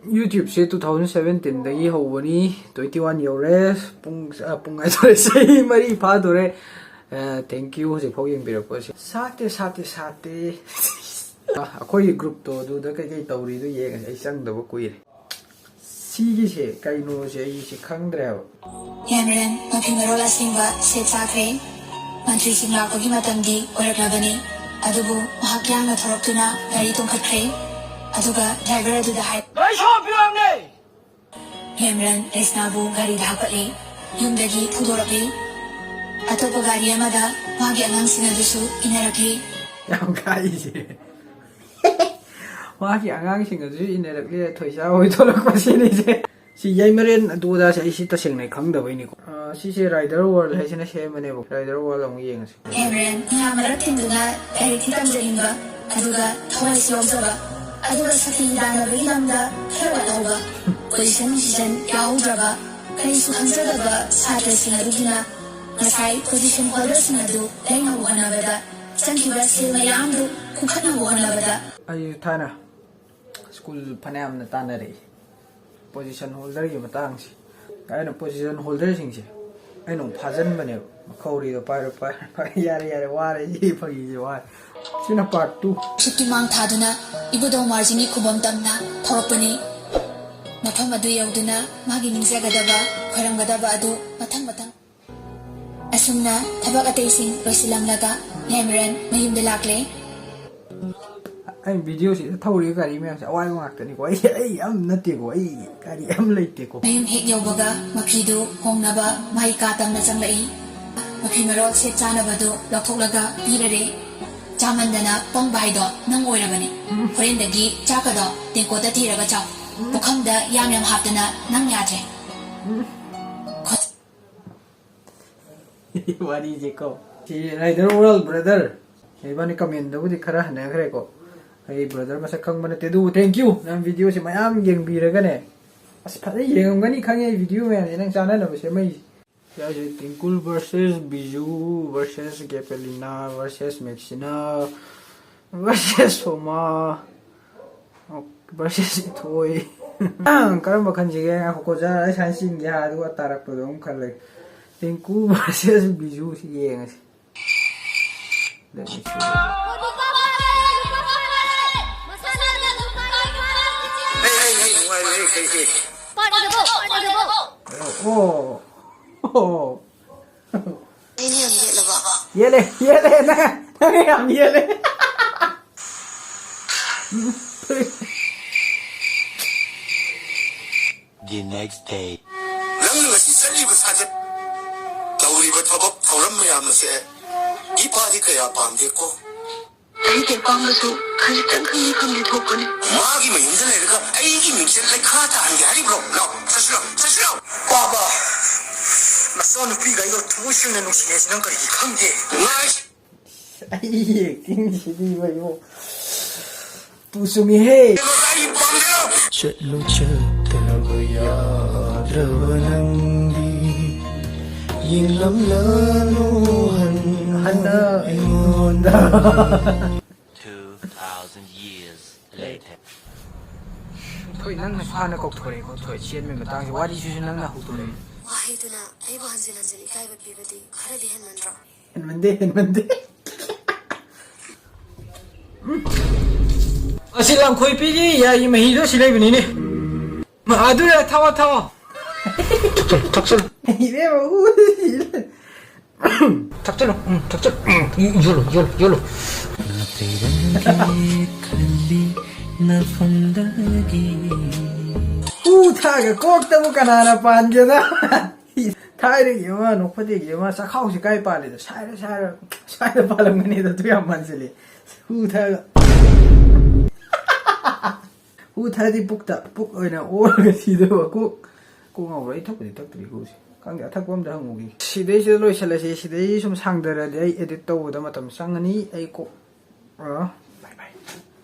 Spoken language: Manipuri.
YouTube se 2017 dagi hobani 21 yore pung ai tore sei mari pha dore thank you je phau yeng birak ko sate akoi group to du da kai tawri du yeng ai sang da ba kuire si gi se kai no se ai se khang dre Yamran mafi marola singba se chakre mantri singla ko gi matam di orak labani adubu mahakyang na thoroktuna gari tongkhatre aduga driver adu da hai Lai shop yamne Yamran resnabu gari da hakali yumdagi pudoraki atopa gari amada magi angang sinadusu inaraki yam kai se magi angang sinadusu inaraki thoisa hoi tholak pa si ni se si yaimaren adu da se si ta seng nai khang da bai ni ko si se rider world hai sina se mane bo rider world ang yeng se Yamran ngamara tinduna gari thitam jalimba aduga thawai siwamsaba aduga sakhi dana bilamda khera tawba position yahudraba kai su hanjadaba satra sing adugina ngasai position holder sing adu lenga buhanabada sankiba sil mayamdu kukhana buhanabada ai thana school phanam na tanare position holder gi matang si ai no position holder sing se ai no phajan bane khawri do pa yare ware ji phagi ji wa sina part 2 Shitimang thaduna ibudo marjini khubam tamna thoropani matham adu yauduna magi ningjagadaba khoramgadaba adu mathang asumna thabak atei sing rosilamlaga Yamran mayumda lakle ai video si thawri gari me sa wai ngak tani ko ai am nate ko ai gari am leite ko mayum hek yaubaga mafidu hongnaba mai ka tamna changlai mafi marol se chanabadu lokhoklaga pirare Chamandana pong baido nang oirabani horendagi chakado tenkoda thiraga chaw pukhamda yam haptana nang yatre wari je ko si rider world brother ai bani comment da budi khara hana khare ko ai brother masa khang bana te du thank you nam video si mayam yeng bi raga ne as phadai yeng ngani khang ai video me nang chana na se mai ya je Tinkul versus Biju versus Gapelina versus Maxina versus Soma versus Toy karamba khanjige ko ja sansin ya du atarak to dum khale Tinkul versus Biju si yeng si let me see oh ini am jelaba yele na am yele The next day. Nang ngasi sali ba saje tawri ba thabak thawram mayam na se I padi kaya pamde ko ai te pambasu khali tang khali khamli thokani magi ma yumda le ka ai gi mi sen lai khata an yari bro no sashlo baba mason pi ga yo tuition no shi nes nang ka I khangje ngai ai king si di ba yo tu sumi he ai pamde Chalo chataba yadravanandi Yinglam lalo hana ingonda 2,000 years later. thoi nang na phana kok thore ko thoi chen me matang si wari su nang na hu to le wahiduna ai ba hanjil kai ba pibadi kharadi henmandra mande asilam khoi pi ji ya I mahi do silai bini ne ma adu ya thawa takchal ire ba u takchal yolo thaga kok ta bu kanana panje da thaire yama no phade yama sakhau si kai pa le da sai palam ngani da tu yam mansele thaga thadi pukta puk oina orga sida ba ko ngau rai thak di thak tri ko si kang ya thak bom da ngugi sidai se loi sala se sidai sum sang da ra dai edit to da matam sangani ai ko